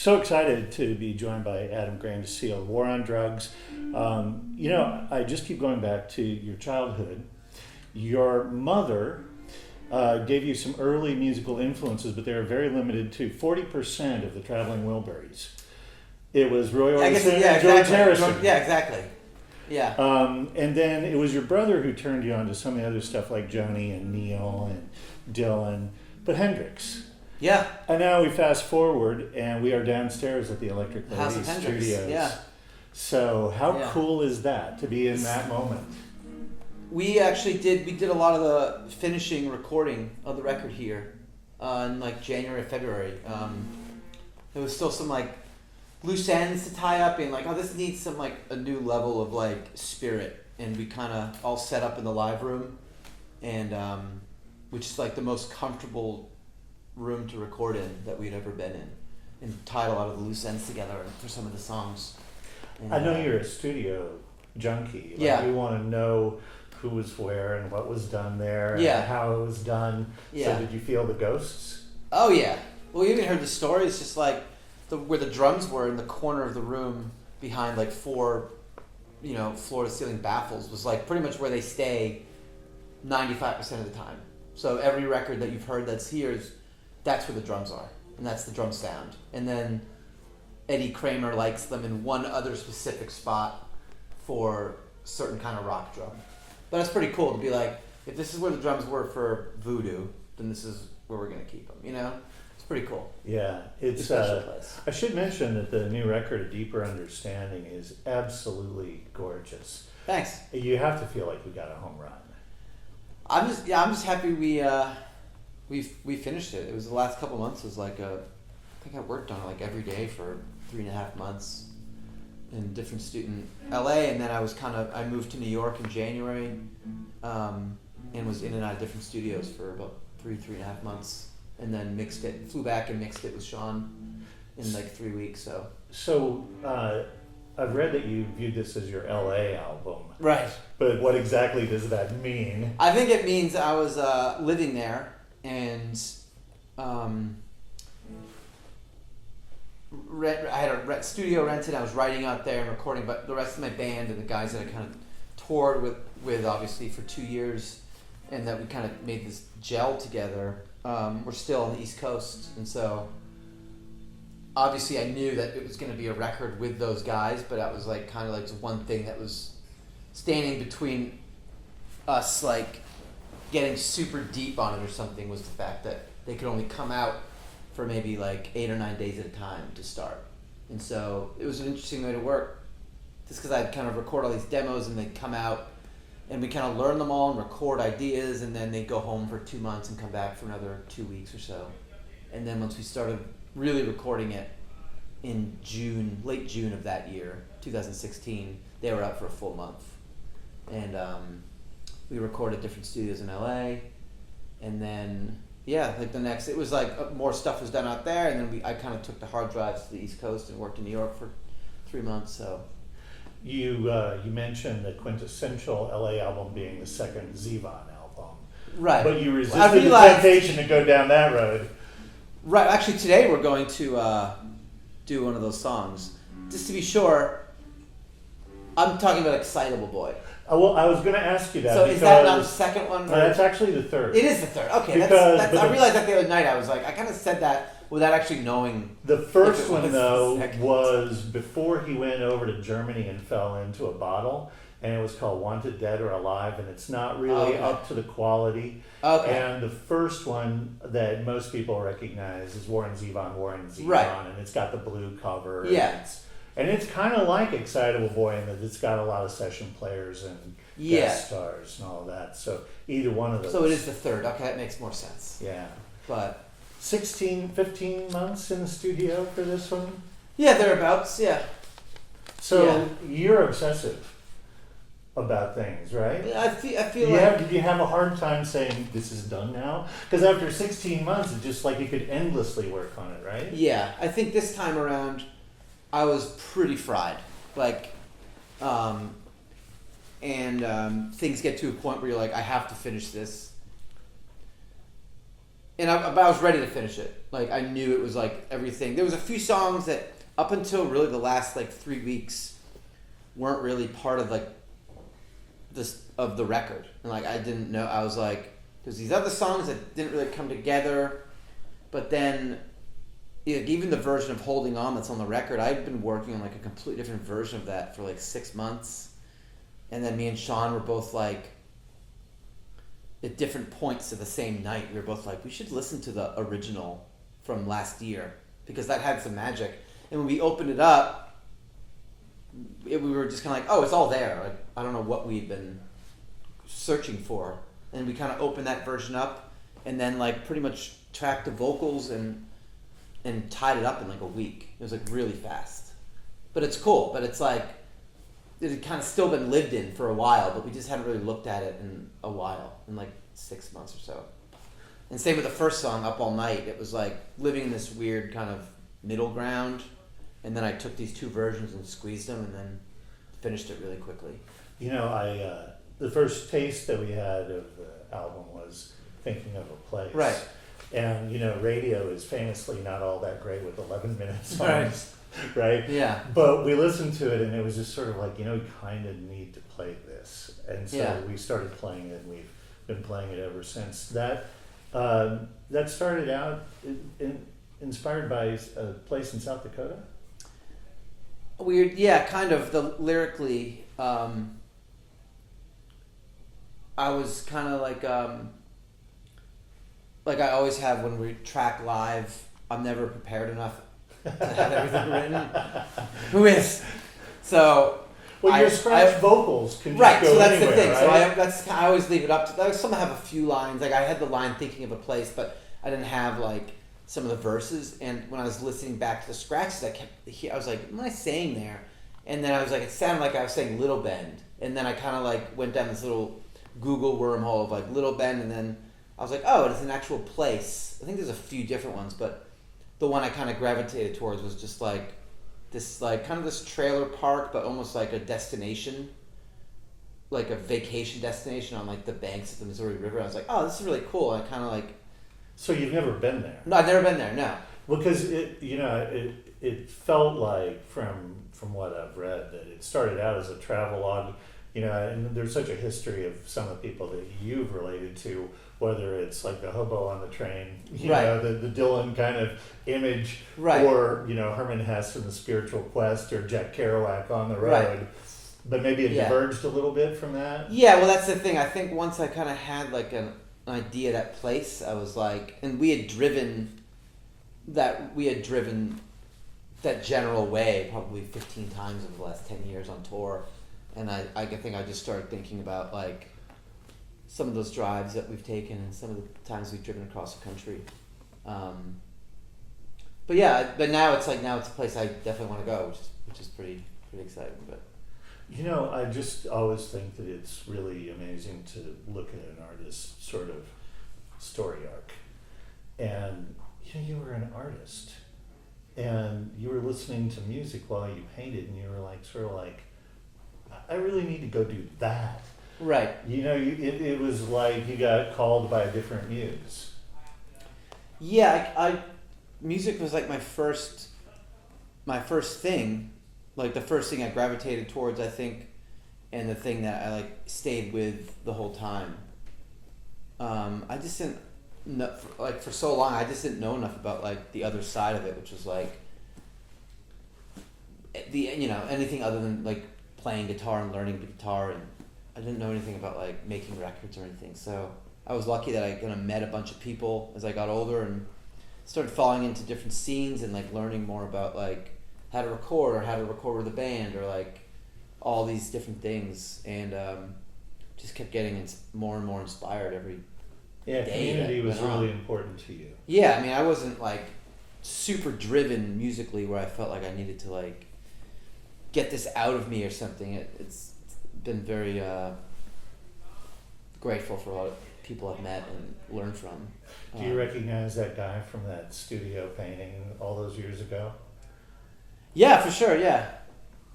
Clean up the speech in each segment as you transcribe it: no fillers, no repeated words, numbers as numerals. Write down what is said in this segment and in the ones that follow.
So excited to be joined by Adam Granduciel, War on Drugs. I just keep going back to your childhood. Your mother gave you some early musical influences, but they were very limited to 40% of the Traveling Wilburys. It was Roy Orbison and George Harrison. Yeah, exactly. Yeah. And then it was your brother who turned you on to some of the other stuff like Joni and Neil and Dylan, but Hendrix. Yeah. And now we fast forward and we are downstairs at the Electric House Lady of Hendrix. Studios. Yeah. So how cool is that to be in that moment? We did a lot of the finishing recording of the record here in like January, February. There was still some like loose ends to tie up in, like, oh, this needs some like a new level of like spirit, and we kind of all set up in the live room, and which is like the most comfortable room to record in that we'd ever been in, and tied a lot of the loose ends together for some of the songs. And, I know you're a studio junkie. You want to know who was where and what was done there and how it was done. Yeah. So did you feel the ghosts? Oh yeah. Well, we even heard the stories, just like where the drums were in the corner of the room behind like four, floor to ceiling baffles was like pretty much where they stay 95% of the time. So every record that you've heard that's here that's where the drums are, and that's the drum sound. And then Eddie Kramer likes them in one other specific spot for certain kind of rock drum. But it's pretty cool to be like, if this is where the drums were for Voodoo, then this is where we're going to keep them, It's pretty cool. Yeah. It's a special place. I should mention that the new record, A Deeper Understanding, is absolutely gorgeous. Thanks. You have to feel like we got a home run. I'm just happy we finished it. It was the last couple months was like I think I worked on it like every day for 3.5 months in different student LA, and then I moved to New York in January, and was in and out of different studios for about 3.5 months, and then flew back and mixed it with Sean in like 3 weeks. So I've read that you viewed this as your LA album. Right. But what exactly does that mean? I think it means I was living there, and I had a studio rented. I was writing out there and recording, but the rest of my band and the guys that I kind of toured with obviously for 2 years, and that we kind of made this gel together, were still on the East Coast. And so obviously I knew that it was going to be a record with those guys, but that was like kind of like the one thing that was standing between us like getting super deep on it or something, was the fact that they could only come out for maybe like 8 or 9 days at a time to start. And so it was an interesting way to work, just because I'd kind of record all these demos and they'd come out and we kind of learn them all and record ideas, and then they'd go home for 2 months and come back for another 2 weeks or so. And then once we started really recording it in late June of that year, 2016, they were out for a full month. And we recorded different studios in LA, and then it was like more stuff was done out there, and then I kind of took the hard drives to the East Coast and worked in New York for 3 months. So you mentioned the quintessential LA album being the second Zevon album, right? But you resisted the temptation to go down that road, right? Actually, today we're going to do one of those songs, just to be sure. I'm talking about Excitable Boy. Well, I was going to ask you that. So is that not the second one? No, that's actually the third. It is the third. Okay, I realized that the other night. I was like, I kind of said that without actually knowing. The first one, though, was before he went over to Germany and fell into a bottle, and it was called Wanted Dead or Alive, and it's not really up to the quality. Okay. And the first one that most people recognize is Warren Zevon, right. And it's got the blue cover. Yeah. And it's kind of like Excitable Boy in that it's got a lot of session players and guest stars and all of that. So either one of those. So it is the third. Okay, that makes more sense. Yeah. But 15 months in the studio for this one? Yeah, thereabouts, yeah. So you're obsessive about things, right? I feel like... Did you have a hard time saying, this is done now? Because after 16 months, it's just like you could endlessly work on it, right? Yeah, I think this time around, I was pretty fried. Things get to a point where you're like, I have to finish this. but I was ready to finish it. Like I knew it was like everything. There was a few songs that up until really the last like 3 weeks weren't really part of like this of the record, and like I didn't know. I was like, there's these other songs that didn't really come together, but then even the version of Holding On that's on the record, I'd been working on like a completely different version of that for like 6 months, and then me and Sean were both like at different points of the same night, we were both like, we should listen to the original from last year because that had some magic. And when we opened it up, we were just kind of like, oh, it's all there. Like, I don't know what we'd been searching for. And we kind of opened that version up and then like pretty much tracked the vocals and tied it up in like a week. It was like really fast. But it's cool. But it's like, it had kind of still been lived in for a while, but we just hadn't really looked at it in a while, in like 6 months or so. And same with the first song, Up All Night. It was like living in this weird kind of middle ground, and then I took these two versions and squeezed them and then finished it really quickly. You know, the first taste that we had of the album was Thinking of a Place. Right. And, you know, radio is famously not all that great with 11-minute songs. Right. Right? Yeah. But we listened to it and it was just sort of like, you know, we kind of need to play this. And so we started playing it and we've been playing it ever since. That started out inspired by a place in South Dakota? Weird, yeah, kind of. The lyrically, I was kind of like I always have when we track live, I'm never prepared enough to have everything written. Who is? So. Well, your scratch vocals can just right, go so that's anywhere, the thing. right? So I always leave it up to. Some have a few lines. Like I had the line "Thinking of a Place," but I didn't have like some of the verses. And when I was listening back to the scratches, I was like, "What am I saying there?" And then I was like, it sounded like I was saying Little Bend. And then I kind of like went down this little Google wormhole of like Little Bend, and then I was like, oh, it's an actual place. I think there's a few different ones, but the one I kind of gravitated towards was just like this, like kind of this trailer park, but almost like a destination, like a vacation destination on like the banks of the Missouri River. I was like, oh, this is really cool. And I kind of like. So you've never been there? No, I've never been there. No. Because it felt like from what I've read that it started out as a travelogue, you know, and there's such a history of some of the people that you've related to, whether it's like the hobo on the train, you know, the Dylan kind of image, or, you know, Herman Hesse and the Spiritual Quest, or Jack Kerouac on the road. But maybe it diverged a little bit from that. Yeah, well, that's the thing. I think once I kind of had like an idea of that place, I was like, and we had driven that general way probably 15 times over the last 10 years on tour. And I think I just started thinking about like some of those drives that we've taken and some of the times we've driven across the country. But now it's a place I definitely want to go, which is pretty exciting. But you know, I just always think that it's really amazing to look at an artist's sort of story arc. And you know, you were an artist. And you were listening to music while you painted, and you were like, sort of like, I really need to go do that. Right. You know, it was like you got called by a different muse. Yeah, music was like my first thing, like the first thing I gravitated towards, I think, and the thing that I like stayed with the whole time. I just didn't. No, for so long, I just didn't know enough about like the other side of it, which was like anything other than like playing guitar and learning the guitar, and I didn't know anything about like making records or anything. So I was lucky that I kind of met a bunch of people as I got older and started falling into different scenes and like learning more about like how to record or how to record with a band or like all these different things, and just kept getting more and more inspired every. Yeah, community was really important to you. Yeah, I mean, I wasn't like super driven musically where I felt like I needed to like get this out of me or something. It's been very grateful for a lot of people I've met and learned from. Do you recognize that guy from that studio painting all those years ago? Yeah, for sure. Yeah.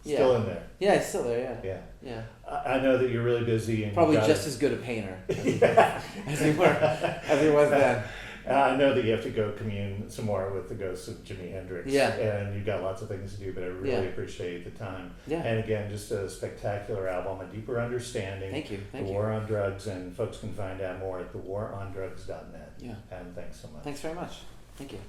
Still in there. Yeah, he's still there. Yeah. Yeah. I know that you're really busy and probably just as good a painter as he was then. I know that you have to go commune some more with the ghosts of Jimi Hendrix. Yeah. And you've got lots of things to do, but I really Yeah. appreciate the time. Yeah. And again, just a spectacular album, A Deeper Understanding. Thank you. The War on Drugs, and folks can find out more at thewarondrugs.net. Yeah. And thanks so much. Thanks very much. Thank you.